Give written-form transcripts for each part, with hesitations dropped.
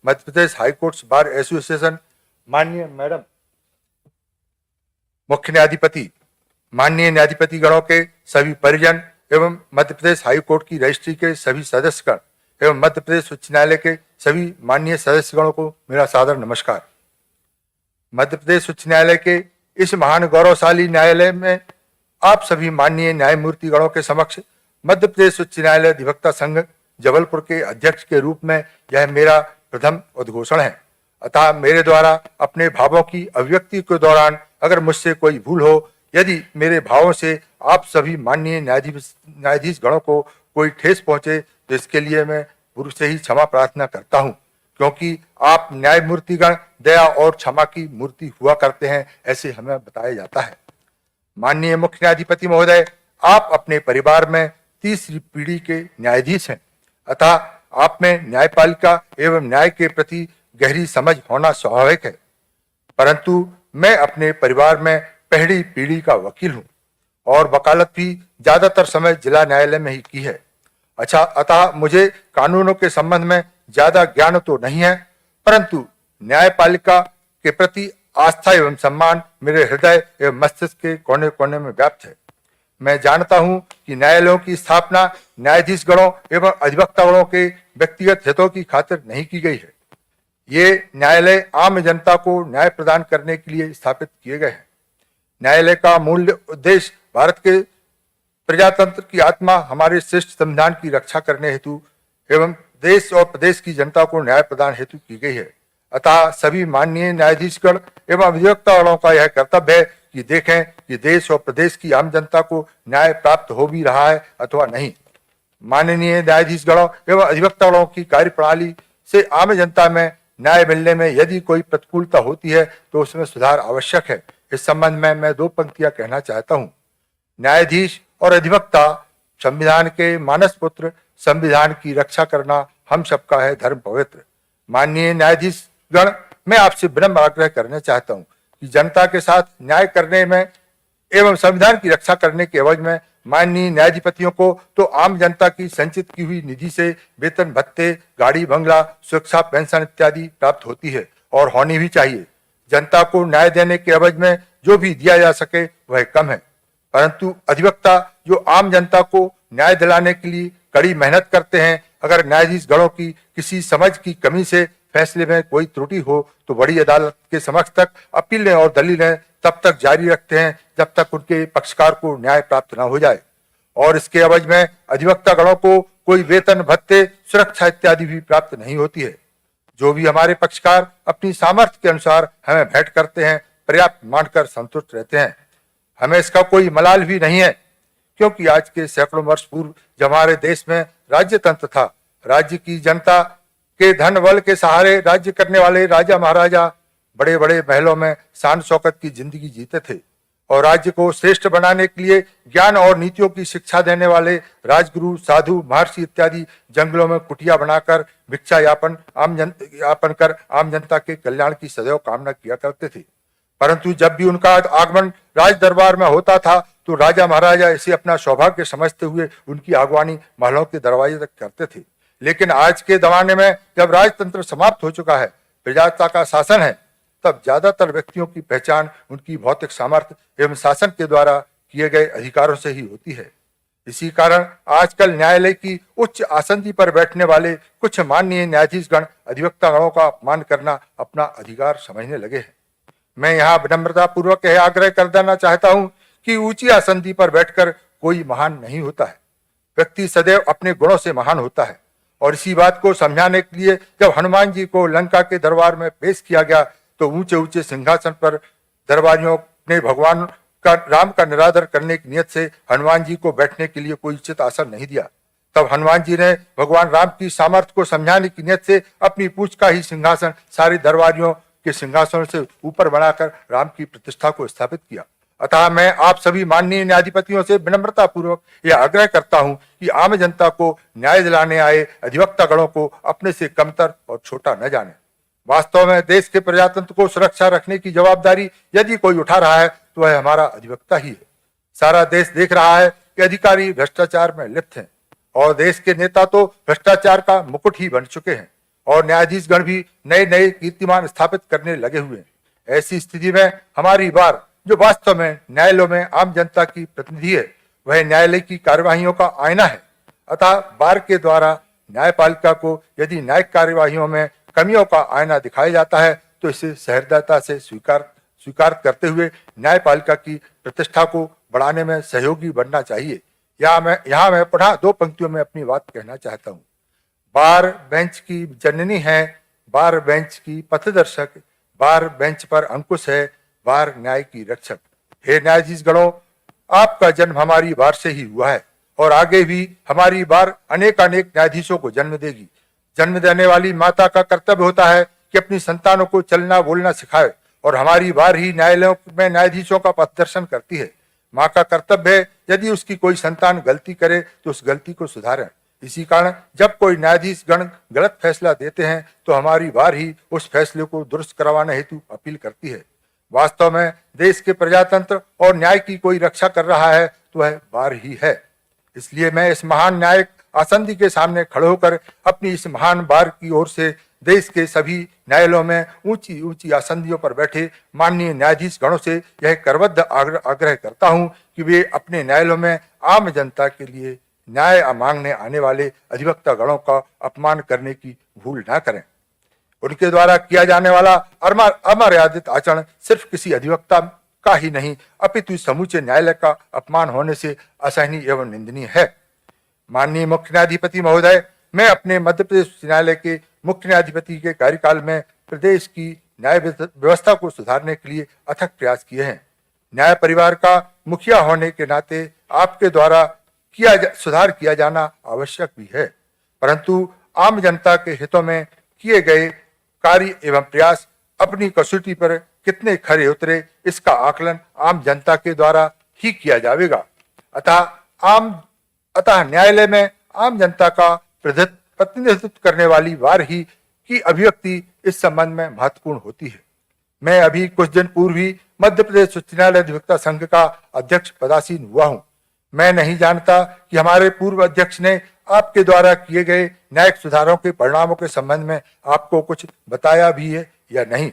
Madhya Pradesh high court bar association, माननीय madam मुख्य न्यायाधिपति, माननीय न्यायाधिपति गणों के सभी परिजन एवं मध्य प्रदेश हाईकोर्ट की रजिस्ट्री के सभी सदस्यगण एवं मध्य प्रदेश उच्च न्यायालय के सभी माननीय सदस्यगणों को मेरा सादर नमस्कार। मध्य प्रदेश उच्च न्यायालय के इस महान गौरवशाली न्यायालय में आप सभी माननीय न्यायमूर्ति गणों के समक्ष मध्य प्रदेश उच्च न्यायालय अधिवक्ता संघ जबलपुर के अध्यक्ष के रूप में यह मेरा प्रथम उद्घोषण है। अतः मेरे द्वारा अपने भावों की अभिव्यक्ति के दौरान अगर मुझसे कोई भूल हो, यदि मेरे भावों से आप सभी माननीय न्यायाधीश गणों को कोई ठेस पहुंचे, तो इसके लिए मैं पूर्व से ही क्षमा प्रार्थना करता हूं, क्योंकि आप न्यायमूर्तिगण दया और क्षमा की मूर्ति हुआ करते हैं, ऐसे हमें बताया जाता है। माननीय मुख्य न्यायाधिपति महोदय, आप अपने परिवार में तीसरी पीढ़ी के न्यायाधीश हैं, अतः आप में न्यायपालिका एवं न्याय के प्रति गहरी समझ होना स्वाभाविक है। परंतु मैं अपने परिवार में पहली पीढ़ी का वकील हूं और वकालत भी ज्यादातर समय जिला न्यायालय में ही की है। अच्छा, अतः मुझे कानूनों के संबंध में ज्यादा ज्ञान तो नहीं है, परंतु न्यायपालिका के प्रति आस्था एवं सम्मान मेरे हृदय एवं मस्तिष्क के कोने कोने में व्याप्त है। मैं जानता हूं कि न्यायालयों की स्थापना न्यायाधीश गणों एवं अधिवक्ता गणों के व्यक्तिगत हितों की खातिर नहीं की गई है। ये न्यायालय आम जनता को न्याय प्रदान करने के लिए स्थापित किए गए हैं। न्यायालय का मूल उद्देश्य भारत के प्रजातंत्र की आत्मा, हमारे श्रेष्ठ संविधान की रक्षा करने हेतु एवं देश और प्रदेश की जनता को न्याय प्रदान हेतु की गई है। अतः सभी माननीय न्यायाधीशगण एवं अधिवक्ता गणों का यह कर्तव्य है कि देखें कि देश और प्रदेश की आम जनता को न्याय प्राप्त हो भी रहा है अथवा नहीं। माननीय न्यायाधीश गणों एवं अधिवक्ता गणों की कार्यप्रणाली से आम जनता में न्याय मिलने में यदि कोई प्रतिकूलता होती है तो उसमें सुधार आवश्यक है। इस संबंध में मैं दो पंक्तियां कहना चाहता हूं। न्यायाधीश और अधिवक्ता संविधान के मानस पुत्र, संविधान की रक्षा करना हम सबका है धर्म पवित्र। माननीय न्यायाधीश गण, मैं आपसे विनम्र आग्रह करना चाहता हूं कि जनता के साथ न्याय करने में एवं संविधान की रक्षा करने के एवज में माननीय न्यायाधिपतियों को तो आम जनता की संचित की हुई निधि से वेतन भत्ते, गाड़ी बंगला, सुरक्षा पेंशन इत्यादि प्राप्त होती है और होनी भी चाहिए। जनता को न्याय देने के एवज में जो भी दिया जा सके वह कम है, परंतु अधिवक्ता जो आम जनता को न्याय दिलाने के लिए कड़ी मेहनत करते हैं, अगर न्यायाधीश गणों की किसी समझ की कमी से फैसले में कोई त्रुटि हो तो बड़ी अदालत के समक्ष तक अपीलें और दलीलें तब तक जारी रखते हैं जब तक उनके पक्षकार को न्याय प्राप्त न हो जाए। और इसके एवज में अधिवक्ता गणों को कोई वेतन भत्ते, सुरक्षा इत्यादि भी प्राप्त नहीं होती है। जो भी हमारे पक्षकार अपनी सामर्थ्य के अनुसार हमें भेंट करते हैं, पर्याप्त मानकर संतुष्ट रहते हैं। हमें इसका कोई मलाल भी नहीं है, क्योंकि आज के सैकड़ों वर्ष पूर्व जब हमारे देश में राज्य तंत्र था, राज्य की जनता के धन बल के सहारे राज्य करने वाले राजा महाराजा बड़े बड़े महलों में शान शौकत की जिंदगी जीते थे और राज्य को श्रेष्ठ बनाने के लिए ज्ञान और नीतियों की शिक्षा देने वाले राजगुरु, साधु, महर्षि इत्यादि जंगलों में कुटिया बनाकर भिक्षा यापन कर आम जनता के कल्याण की सदैव कामना किया करते थे। परंतु जब भी उनका आगमन राज दरबार में होता था तो राजा महाराजा इसे अपना सौभाग्य समझते हुए उनकी आगवानी महलों के दरवाजे तक करते थे। लेकिन आज के जमाने में जब राजतंत्र समाप्त हो चुका है, प्रजासत्ता का शासन है, तब ज्यादातर व्यक्तियों की पहचान उनकी भौतिक सामर्थ्य एवं शासन के द्वारा किए गए अधिकारों से ही होती है। इसी कारण आजकल न्यायालय की उच्च आसंदी पर बैठने वाले कुछ माननीय न्यायाधीशगण अधिवक्ता गणों का अपमान करना अपना अधिकार समझने लगे हैं। मैं यहाँ विनम्रता पूर्वक यह आग्रह कर देना चाहता हूँ कि ऊंची आसंदी पर बैठकर कोई महान नहीं होता है। व्यक्ति सदैव अपने गुणों से महान होता है। और इसी बात को समझाने के लिए जब हनुमान जी को लंका के दरबार में पेश किया गया तो ऊंचे ऊंचे सिंहासन पर दरबारियों ने भगवान का राम का निरादर करने की नियत से हनुमान जी को बैठने के लिए कोई उचित आसन नहीं दिया। तब हनुमान जी ने भगवान राम की सामर्थ्य को समझाने की नियत से अपनी पूंछ का ही सिंहासन सारे दरबारियों के सिंहासनों से ऊपर बनाकर राम की प्रतिष्ठा को स्थापित किया। अतः मैं आप सभी माननीय न्यायाधिपतियों से विनम्रता पूर्वक यह आग्रह करता हूं कि आम जनता को न्याय दिलाने आए अधिवक्ता गणों को अपने से कमतर और छोटा न जाने। वास्तव में देश के प्रजातंत्र को सुरक्षा रखने की जवाबदारी यदि कोई उठा रहा है तो वह हमारा अधिवक्ता ही है। सारा देश देख रहा है कि अधिकारी भ्रष्टाचार में लिप्त हैं और देश के नेता तो भ्रष्टाचार का मुकुट ही बन चुके हैं और न्यायाधीशगण भी नए नए कीर्तिमान स्थापित करने लगे हुए हैं। ऐसी स्थिति में हमारी बार, जो वास्तव में न्यायालयों में आम जनता की प्रतिनिधि है, वह न्यायालय की कार्यवाहियों का आईना है। अतः बार के द्वारा न्यायपालिका को यदि न्यायिक कार्यवाहियों में कमियों का आईना दिखाया जाता है तो इसे सहृदयता से स्वीकार करते हुए न्यायपालिका की प्रतिष्ठा को बढ़ाने में सहयोगी बनना चाहिए। यहाँ मैं पुनः दो पंक्तियों में अपनी बात कहना चाहता हूँ। बार बेंच की जननी है, बार बेंच की पथदर्शक, बार बेंच पर अंकुश है, बार न्याय की रक्षक। हे न्यायाधीश गणों, आपका जन्म हमारी बार से ही हुआ है और आगे भी हमारी बार अनेक न्यायाधीशों को जन्म देगी। जन्म देने वाली माता का कर्तव्य होता है कि अपनी संतानों को चलना बोलना सिखाए और हमारी बार ही न्यायालयों में न्यायाधीशों का पथदर्शन करती है। माँ का कर्तव्य है यदि उसकी कोई संतान गलती करे तो उस गलती को सुधारें। इसी कारण जब कोई न्यायाधीश गण गलत फैसला देते हैं तो हमारी बार ही उस फैसले को दुरुस्त करवाने हेतु अपील करती है। वास्तव में देश के प्रजातंत्र और न्याय की कोई रक्षा कर रहा है तो वह बार ही है। इसलिए मैं इस महान न्यायिक आसंदी के सामने खड़े होकर अपनी इस महान बार की ओर से देश के सभी न्यायालयों में ऊंची ऊंची आसंदियों पर बैठे माननीय न्यायाधीश गणों से यह करबद्ध आग्रह करता हूं कि वे अपने न्यायालयों में आम जनता के लिए न्याय मांगने आने वाले अधिवक्ता गणों का अपमान करने की भूल न करें। उनके द्वारा किया जाने वाला अमर्यादित आचरण सिर्फ किसी अधिवक्ता का ही नहीं अपितु समूचे न्यायालय का अपमान होने से असहनीय एवं निंदनीय है। माननीय मुख्य न्यायाधिपति महोदय, मैं अपने मध्य प्रदेश उच्च न्यायालय के मुख्य न्यायाधिपति के कार्यकाल में प्रदेश की न्याय व्यवस्था को सुधारने के लिए अथक प्रयास किए हैं। न्याय परिवार का मुखिया होने के नाते आपके द्वारा सुधार किया जाना आवश्यक भी है, परंतु आम जनता के हितों में किए गए कार्य एवं प्रयास अपनी कसौटी पर कितने खरे उतरे इसका आकलन आम जनता के द्वारा ही किया जाएगा। अतः न्यायालय में आम जनता का प्रतिनिधित्व करने वाली बार ही की अभिव्यक्ति इस संबंध में महत्वपूर्ण होती है। मैं अभी कुछ दिन पूर्व ही मध्य प्रदेश उच्च न्यायालय अधिवक्ता संघ का अध्यक्ष पदासीन हुआ हूँ। मैं नहीं जानता कि हमारे पूर्व अध्यक्ष ने आपके द्वारा किए गए न्यायिक सुधारों के परिणामों के संबंध में आपको कुछ बताया भी है या नहीं,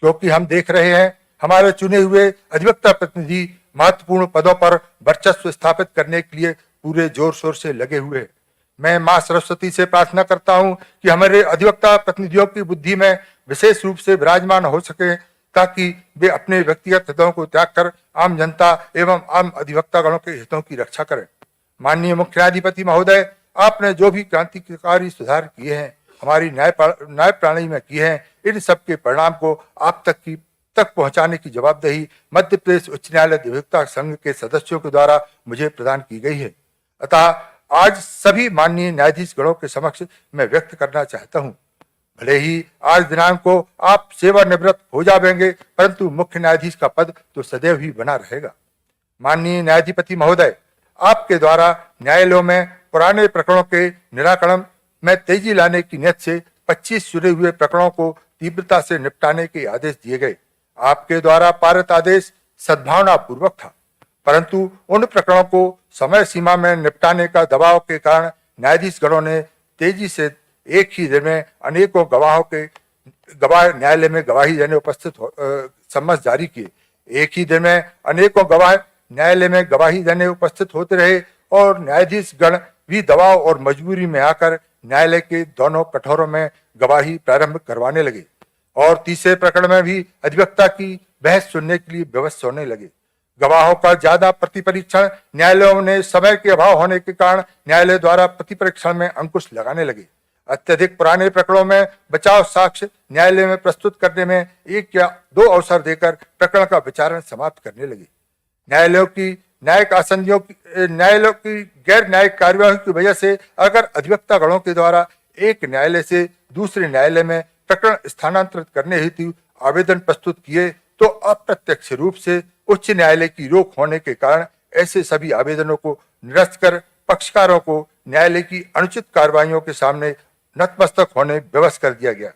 क्योंकि हम देख रहे हैं हमारे चुने हुए अधिवक्ता प्रतिनिधि महत्वपूर्ण पदों पर वर्चस्व स्थापित करने के लिए पूरे जोर शोर से लगे हुए। मैं मां सरस्वती से प्रार्थना करता हूं कि हमारे अधिवक्ता प्रतिनिधियों की बुद्धि में विशेष रूप से विराजमान हो सके ताकि वे अपने व्यक्तिगत हितों को त्याग कर आम जनता एवं आम अधिवक्ता गणों के हितों की रक्षा करें। माननीय मुख्य न्यायाधिपति महोदय, आपने जो भी क्रांतिकारी सुधार किए हैं, हमारी न्याय प्रणाली में किए हैं, इन सब के परिणाम को आप तक पहुंचाने की जवाबदेही मध्य प्रदेश उच्च न्यायालय अधिवक्ता संघ के सदस्यों के द्वारा मुझे प्रदान की गई है। अतः आज सभी माननीय न्यायाधीश गणों के समक्ष मैं व्यक्त करना चाहता हूं, भले ही आज दिनांक को आप सेवानिवृत्त हो जाएंगे, परंतु मुख्य न्यायाधीश का पद तो सदैव ही बना रहेगा। माननीय न्यायाधिपति महोदय, आपके द्वारा न्यायालयों में पुराने प्रकरणों के निराकरण में तेजी लाने की नीयत से 25 जुड़े हुए प्रकरणों को तीव्रता से निपटाने के आदेश दिए गए। आपके द्वारा पारित आदेश सद्भावना पूर्वक था, परंतु उन प्रकरणों को समय सीमा में निपटाने का दबाव के कारण न्यायाधीश गणों ने तेजी से एक ही दिन में अनेकों गवाह न्यायालय में गवाही देने उपस्थित सम्मत जारी किए। एक ही दिन में अनेकों गवाह न्यायालय में गवाही देने उपस्थित होते रहे और न्यायाधीश गण भी दबाव और मजबूरी में आकर न्यायालय के दोनों कठोरों में गवाही प्रारंभ करवाने लगे और तीसरे प्रकरण में भी अधिवक्ता की बहस सुनने के लिए व्यवस्था होने लगे। गवाहों का ज्यादा प्रतिपरीक्षण न्यायालयों ने समय के अभाव होने के कारण न्यायालय द्वारा प्रतिपरीक्षण में अंकुश लगाने लगे। अत्यधिक पुराने प्रकरणों में बचाव साक्ष्य न्यायालय में प्रस्तुत करने में 1 या 2 अवसर देकर प्रकरण का विचारण समाप्त करने लगे। न्यायालयों की गैर न्यायिक कार्यवाही की वजह से अगर अधिवक्ता गणों के द्वारा एक न्यायालय से दूसरे न्यायालय में प्रकरण स्थानांतरित करने हेतु आवेदन प्रस्तुत किए तो अप्रत्यक्ष रूप से उच्च न्यायालय की रोक होने के कारण ऐसे सभी आवेदनों को निरस्त कर पक्षकारों को न्यायालय की अनुचित कार्रवाइयों के सामने नतमस्तक होने विवश कर दिया गया।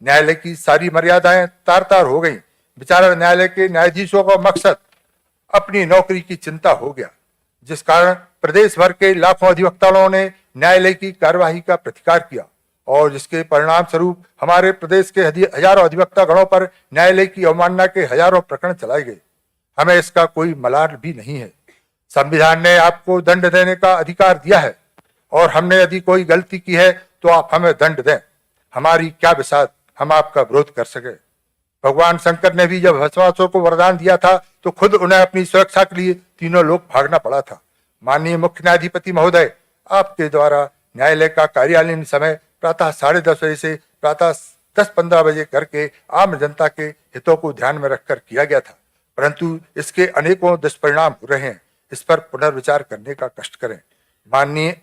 न्यायालय की सारी मर्यादाएं तार-तार हो गईं। विचारण न्यायालय के न्यायाधीशों का मकसद अपनी नौकरी की चिंता हो गया, जिस कारण प्रदेश भर के लाखों अधिवक्ताओं ने न्यायालय की कार्यवाही का प्रतिकार किया और जिसके परिणाम स्वरूप हमारे प्रदेश के हजारों अधिवक्ता गणों पर न्यायालय की अवमानना के हजारों प्रकरण चलाए गए। हमें इसका कोई मलाल भी नहीं है। संविधान ने आपको दंड देने का अधिकार दिया है और हमने यदि कोई गलती की है तो आप हमें दंड दें। हमारी क्या बिसात हम आपका विरोध कर सके। भगवान शंकर ने भी जब भस्मासुर को वरदान दिया था तो खुद उन्हें अपनी सुरक्षा के लिए तीनों लोग भागना पड़ा था। माननीय मुख्य न्यायाधिपति महोदय, आपके द्वारा न्यायालय का कार्यालयीन समय प्रातः 10:30 बजे से प्रातः 10:15 बजे करके आम जनता के हितों को ध्यान में रखकर किया गया था, परंतु इसके अनेकों दुष्परिणाम हो रहे हैं। इस पर पुनर्विचार करने का कष्ट करें। माननीय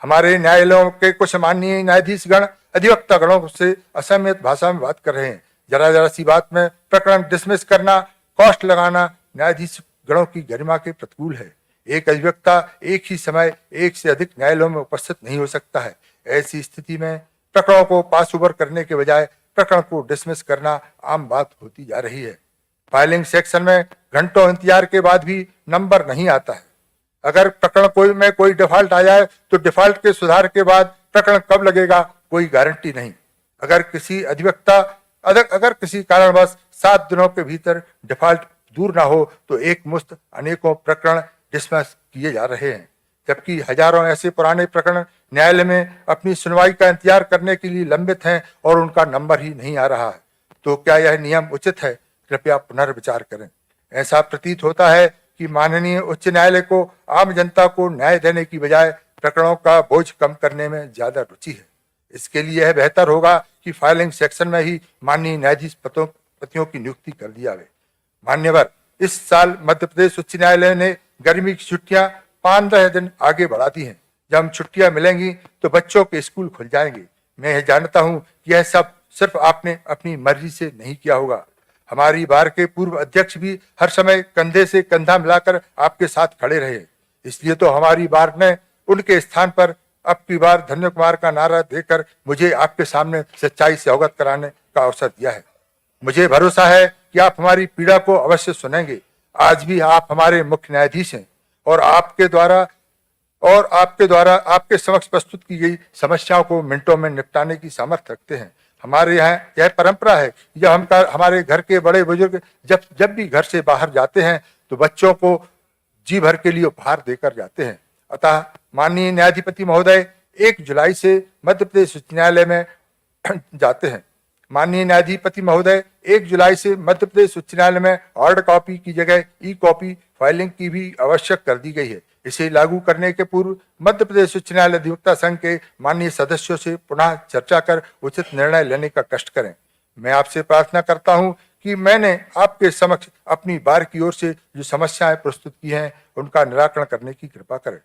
हमारे न्यायालयों के कुछ माननीय न्यायाधीश गण अधिवक्ता गणों से असमित भाषा में बात कर रहे हैं। जरा जरा सी बात में प्रकरण डिसमिस करना, कॉस्ट लगाना न्यायाधीश गणों की गरिमा के प्रतिकूल है। एक अधिवक्ता एक ही समय एक से अधिक न्यायालयों में उपस्थित नहीं हो सकता है। ऐसी स्थिति में प्रकरणों को पास ओवर करने के बजाय प्रकरण को डिसमिस करना आम बात होती जा रही है। फाइलिंग सेक्शन में घंटों इंतजार के बाद भी नंबर नहीं आता है। अगर प्रकरण में कोई डिफॉल्ट आ जाए तो डिफॉल्ट के सुधार के बाद प्रकरण कब लगेगा कोई गारंटी नहीं। अगर किसी कारणवश 7 दिनों के भीतर डिफॉल्ट दूर ना हो तो एक मुश्त अनेकों प्रकरण डिसमिस किए जा रहे हैं, जबकि हजारों ऐसे पुराने प्रकरण न्यायालय में अपनी सुनवाई का इंतजार करने के लिए लंबित हैं और उनका नंबर ही नहीं आ रहा है। तो क्या यह नियम उचित है? कृपया पुनर्विचार करें। ऐसा प्रतीत होता है कि माननीय उच्च न्यायालय को आम जनता को न्याय देने की बजाय प्रकरणों का बोझ कम करने में ज्यादा रुचि है। इसके लिए यह बेहतर होगा कि फाइलिंग सेक्शन में ही माननीय न्यायाधीश पतियों की नियुक्ति कर दी जाए। मान्यवर, इस साल मध्य प्रदेश उच्च न्यायालय ने गर्मी की छुट्टियां 15 दिन आगे बढ़ा दी हैं। जब छुट्टियां मिलेंगी तो बच्चों के स्कूल खुल जाएंगे। मैं यह जानता हूं कि यह सब सिर्फ आपने अपनी मर्जी से नहीं किया होगा। हमारी बार के पूर्व अध्यक्ष भी हर समय कंधे से कंधा मिलाकर आपके साथ खड़े रहे। इसलिए तो हमारी बार ने उनके स्थान पर अब की बार धन्य कुमार का नारा देकर मुझे आपके सामने सच्चाई से अवगत कराने का अवसर दिया है। मुझे भरोसा है कि आप हमारी पीड़ा को अवश्य सुनेंगे। आज भी आप हमारे मुख्य न्यायाधीश हैं और आपके द्वारा आपके समक्ष प्रस्तुत की गई समस्याओं को मिनटों में निपटाने की सामर्थ्य रखते हैं। हमारे यहाँ यह परंपरा है कि जब हमारे घर के बड़े बुजुर्ग जब भी घर से बाहर जाते हैं तो बच्चों को जी भर के लिए उपहार देकर जाते हैं। अतः माननीय न्यायाधिपति महोदय 1 जुलाई से मध्य प्रदेश उच्च न्यायालय में जाते हैं। माननीय न्यायाधिपति महोदय 1 जुलाई से मध्य प्रदेश उच्च न्यायालय में हार्ड कॉपी की जगह ई कॉपी फाइलिंग की भी आवश्यक कर दी गई है। इसे लागू करने के पूर्व मध्य प्रदेश उच्च न्यायालय अधिवक्ता संघ के माननीय सदस्यों से पुनः चर्चा कर उचित निर्णय लेने का कष्ट करें। मैं आपसे प्रार्थना करता हूं कि मैंने आपके समक्ष अपनी बार की ओर से जो समस्याएं प्रस्तुत की हैं उनका निराकरण करने की कृपा करें।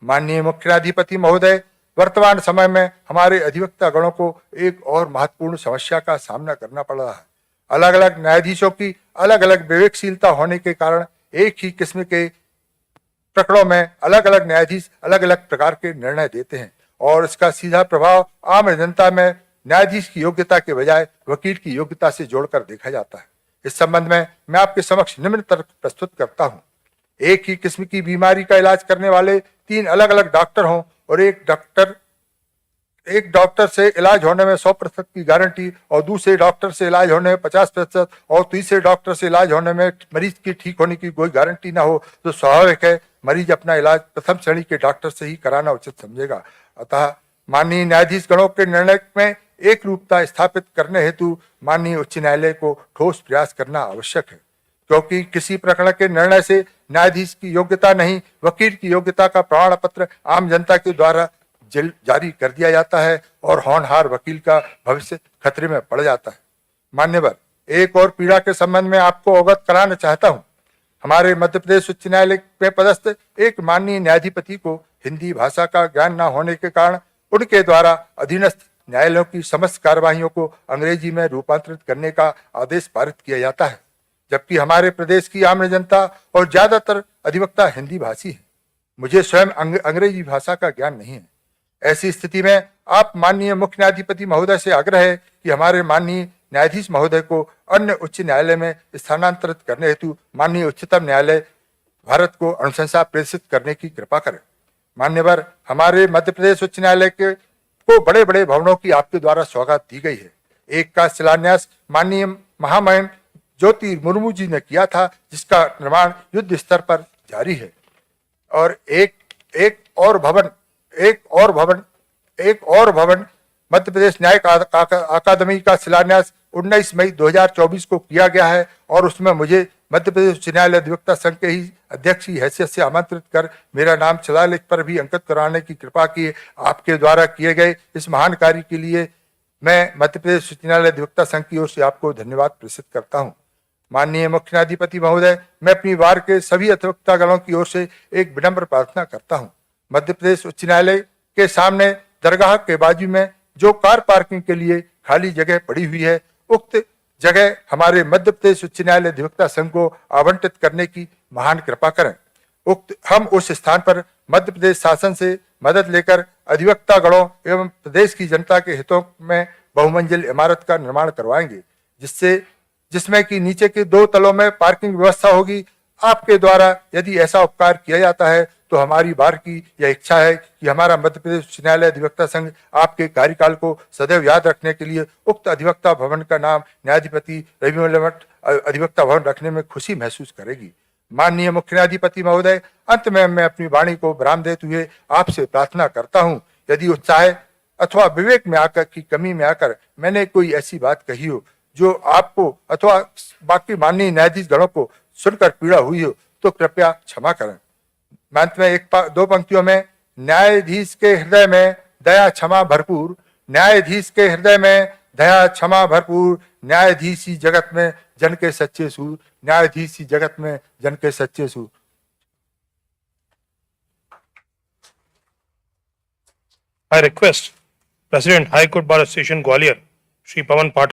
माननीय मुख्य न्यायाधिपति महोदय, वर्तमान समय में हमारे अधिवक्ता गणों को एक और महत्वपूर्ण समस्या का सामना करना पड़ रहा है। अलग अलग न्यायाधीशों की अलग अलग विवेकशीलता होने के कारण एक ही किस्म के प्रकरणों में अलग अलग न्यायाधीश अलग अलग प्रकार के निर्णय देते हैं और इसका सीधा प्रभाव आम जनता में न्यायाधीश की योग्यता के बजाय वकील की योग्यता से जोड़कर देखा जाता है। इस संबंध में मैं आपके समक्ष निम्न तर्क प्रस्तुत करता हूँ। एक ही किस्म की बीमारी का इलाज करने वाले 3 अलग अलग डॉक्टर हों और एक डॉक्टर से इलाज होने में 100% की गारंटी और दूसरे डॉक्टर से इलाज होने में 50% और तीसरे डॉक्टर से इलाज होने में मरीज की ठीक होने की कोई गारंटी ना हो तो स्वाभाविक है मरीज अपना इलाज प्रथम श्रेणी के डॉक्टर से ही कराना उचित समझेगा। अतः माननीय न्यायाधीश गणों के निर्णय में एक रूपता स्थापित करने हेतु माननीय उच्च न्यायालय को ठोस प्रयास करना आवश्यक है, क्योंकि किसी प्रकरण के निर्णय से न्यायाधीश की योग्यता नहीं वकील की योग्यता का प्रमाण पत्र आम जनता के द्वारा जारी कर दिया जाता है और होनहार वकील का भविष्य खतरे में पड़ जाता है। मान्यवर, एक और पीड़ा के संबंध में आपको अवगत कराना चाहता हूं। हमारे मध्य प्रदेश उच्च न्यायालय में पदस्थ एक माननीय न्यायाधिपति को हिंदी भाषा का ज्ञान न होने के कारण उनके द्वारा अधीनस्थ न्यायालयों की समस्त कार्यवाहियों को अंग्रेजी में रूपांतरित करने का आदेश पारित किया जाता है, जबकि हमारे प्रदेश की आम जनता और ज्यादातर अधिवक्ता हिंदी भाषी है। मुझे स्वयं अंग्रेजी भाषा का ज्ञान नहीं है। ऐसी स्थिति में आप माननीय मुख्य न्यायाधिपति महोदय से आग्रह है कि हमारे माननीय न्यायाधीश महोदय को अन्य उच्च न्यायालय में स्थानांतरित करने हेतु माननीय उच्चतम न्यायालय भारत को अनुशंसा प्रेषित करने की कृपा करें। मान्यवर, हमारे मध्य प्रदेश उच्च न्यायालय के को बड़े बड़े भवनों की आपके द्वारा सौगात दी गई है। एक का शिलान्यास माननीय महामहिम ज्योति मुर्मू जी ने किया था, जिसका निर्माण युद्ध स्तर पर जारी है। और एक और भवन मध्य प्रदेश न्यायिक अकादमी का शिलान्यास 19 मई 2024 को किया गया है और उसमें मुझे मध्य प्रदेश उच्च न्यायालय अधिवक्ता संघ के ही अध्यक्ष की हैसियत से आमंत्रित कर मेरा नाम शिलालेख पर भी अंकित कराने की कृपा की। आपके द्वारा किए गए इस महान कार्य के लिए मैं मध्य प्रदेश उच्च न्यायालय अधिवक्ता संघ की ओर से आपको धन्यवाद प्रेषित करता हूँ। माननीय मुख्य न्यायाधिपति महोदय, मैं अपनी बार के सभी अधिवक्तागणों की ओर से एक विनम्र प्रार्थना करता हूँ। मध्य प्रदेश उच्च न्यायालय के सामने दरगाह के बाजू में जो कार पार्किंग के लिए खाली जगह पड़ी हुई है, उक्त जगह हमारे मध्य प्रदेश उच्च न्यायालय अधिवक्ता संघ को आवंटित करने की महान कृपा करें। हम उस स्थान पर मध्य प्रदेश शासन से मदद लेकर अधिवक्ता गणों एवं प्रदेश की जनता के हितों में बहुमंजिल इमारत का निर्माण करवाएंगे, जिसमें कि नीचे के 2 तलों में पार्किंग व्यवस्था होगी। आपके द्वारा यदि ऐसा उपकार किया जाता है तो हमारी बार की यह इच्छा है कि हमारा मध्य प्रदेश उच्च न्यायालय अधिवक्ता संघ आपके कार्यकाल को सदैव याद रखने के लिए उक्त अधिवक्ता भवन का नाम न्यायाधिपति रविमल मठ अधिवक्ता भवन रखने में खुशी महसूस करेगी। माननीय मुख्य न्यायाधिपति महोदय, अंत में मैं अपनी वाणी को विराम देते हुए आपसे प्रार्थना करता हूँ, यदि उत्साह अथवा विवेक में आकर की कमी में आकर मैंने कोई ऐसी बात कही हो जो आपको अथवा बाकी माननीय न्यायाधीश गणों को सुनकर पीड़ा हुई हो तो कृपया क्षमा करें। अंत में 2 पंक्तियों में, न्यायाधीश के हृदय में दया क्षमा भरपूर, न्यायाधीश के हृदय में दया क्षमा भरपूर, न्यायाधीश ही जगत में जन के सच्चे सूर, न्यायाधीश ही जगत में जन के सच्चे सूर। I request President High Court Bar Association Gwalior, Shri Pawan Patil